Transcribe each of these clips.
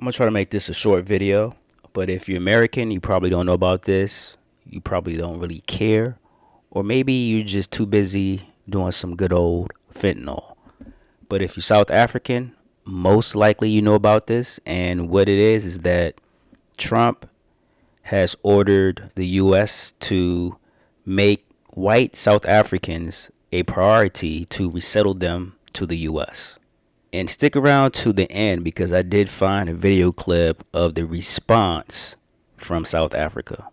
I'm gonna try to make this a short video, but if you're American, you probably don't know about this. You probably don't really care, or maybe you're just too busy doing some good old fentanyl. But if you're South African, most likely you know about this. And what it is that Trump has ordered the U.S. to make white South Africans a priority to resettle them to the U.S. And stick around to the end because I did find a video clip of the response from South Africa.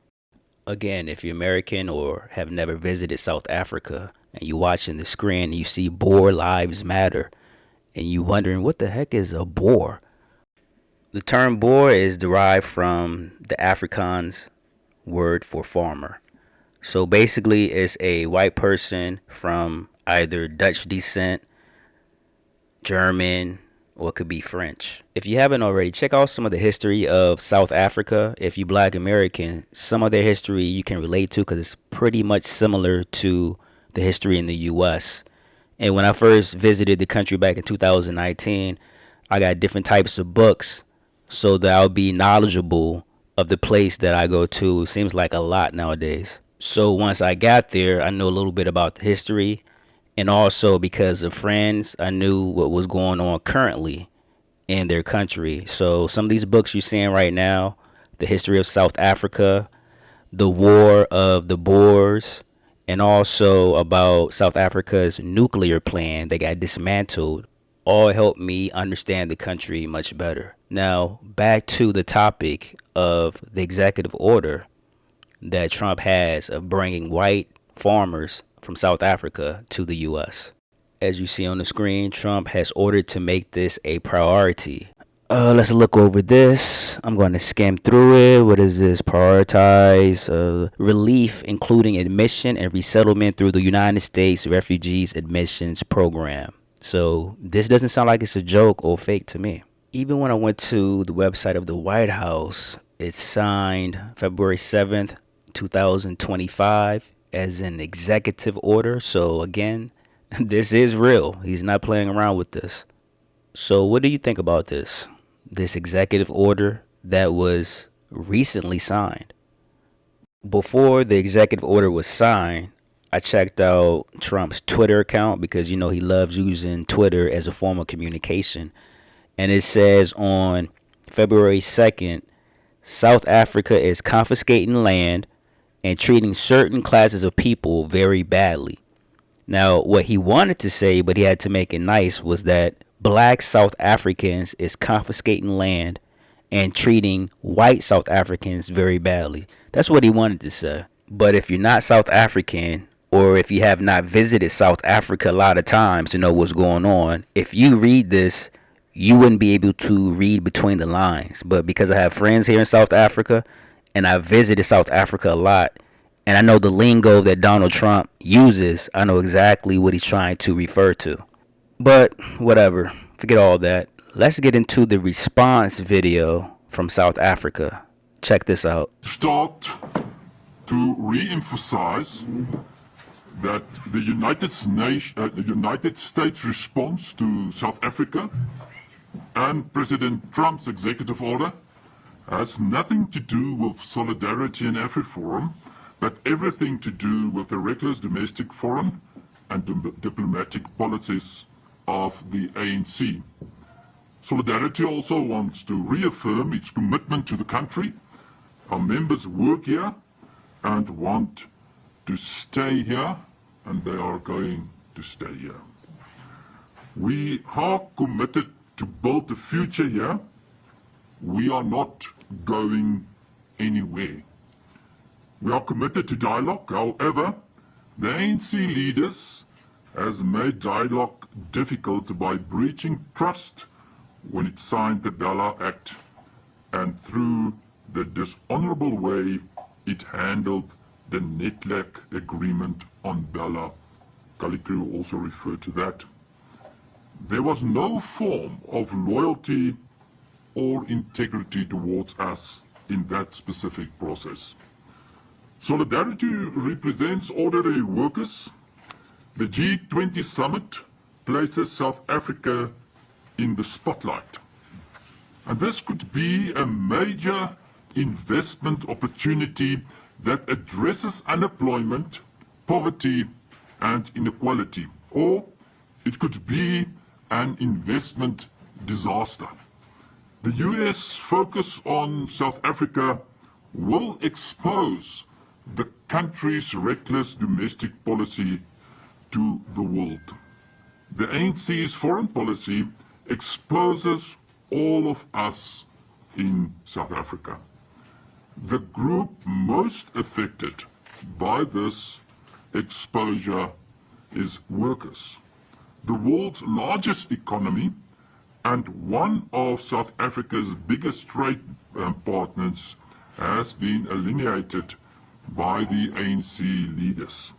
Again, if you're American or have never visited South Africa and you're watching the screen and you see Boer Lives Matter and you wondering what the heck is a Boer? The term Boer is derived from the Afrikaans word for farmer. So basically it's a white person from either Dutch descent, German, or it could be French. If you haven't already, check out some of the history of South Africa. If you're Black American, some of their history you can relate to because it's pretty much similar to the history in the U.S. And when I first visited the country back in 2019, I got different types of books so that I'll be knowledgeable of the place that I go to. It seems like a lot nowadays. So once I got there, I know a little bit about the history. And also because of friends, I knew what was going on currently in their country. So some of these books you're seeing right now, the history of South Africa, the war of the Boers, and also about South Africa's nuclear plan that got dismantled, all helped me understand the country much better. Now, back to the topic of the executive order that Trump has of bringing white farmers from South Africa to the U.S. As you see on the screen, Trump has ordered to make this a priority. Let's look over this. I'm going to skim through it. What is this? Prioritize relief, including admission and resettlement through the United States Refugees Admissions Program. So this doesn't sound like it's a joke or fake to me. Even when I went to the website of the White House, it's signed February 7th, 2025 as an executive order. So again, this is real. He's not playing around with this. So what do you think about this executive order that was recently signed? Before the executive order was signed, I checked out Trump's Twitter account because, you know, he loves using Twitter as a form of communication. And it says on February 2nd, South Africa is confiscating land and treating certain classes of people very badly. Now, what he wanted to say, but he had to make it nice, was that Black South Africans is confiscating land and treating white South Africans very badly. That's what he wanted to say. But if you're not South African, or if you have not visited South Africa a lot of times to know what's going on, if you read this, you wouldn't be able to read between the lines. But because I have friends here in South Africa and I visited South Africa a lot, and I know the lingo that Donald Trump uses, I know exactly what he's trying to refer to. But whatever, forget all that. Let's get into the response video from South Africa. Check this out. Start to re-emphasize that the United States response to South Africa and President Trump's executive order has nothing to do with solidarity and AfriForum, but everything to do with the reckless domestic foreign and diplomatic policies of the ANC. Solidarity also wants to reaffirm its commitment to the country. Our members work here and want to stay here, and they are going to stay here. We are committed to build a future here. We are not going anywhere. We are committed to dialogue. However, the ANC leaders has made dialogue difficult by breaching trust when it signed the Bella Act and through the dishonorable way it handled the Netlak agreement on Bella. Kalikru also referred to that. There was no form of loyalty or integrity towards us in that specific process. Solidarity represents ordinary workers. The G20 summit places South Africa in the spotlight. And this could be a major investment opportunity that addresses unemployment, poverty, and inequality. Or it could be an investment disaster. The US focus on South Africa will expose the country's reckless domestic policy to the world. The ANC's foreign policy exposes all of us in South Africa. The group most affected by this exposure is workers. The world's largest economy and one of South Africa's biggest trade partners has been alienated by the ANC leaders.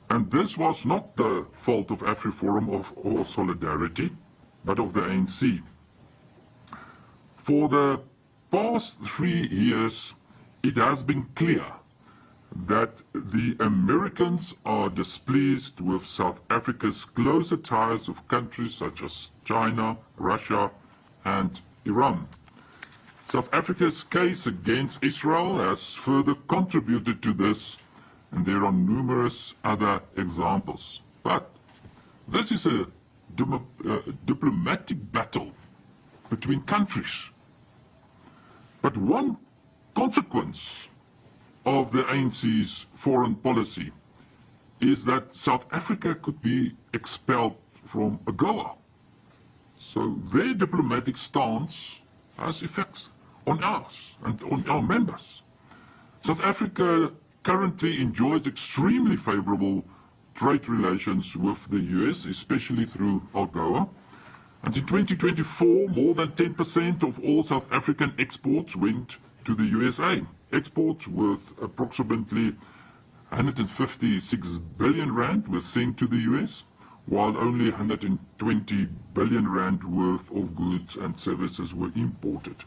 And this was not the fault of AfriForum or Solidarity, but of the ANC. For the past 3 years, it has been clear that the Americans are displeased with South Africa's closer ties with countries such as China, Russia, and Iran. South Africa's case against Israel has further contributed to this, and there are numerous other examples. But this is a diplomatic battle between countries. But one consequence of the ANC's foreign policy is that South Africa could be expelled from AGOA. So their diplomatic stance has effects on us and on our members. South Africa currently enjoys extremely favorable trade relations with the US, especially through AGOA. And in 2024, more than 10% of all South African exports went to the USA. Exports worth approximately 156 billion rand were sent to the US, while only 120 billion rand worth of goods and services were imported.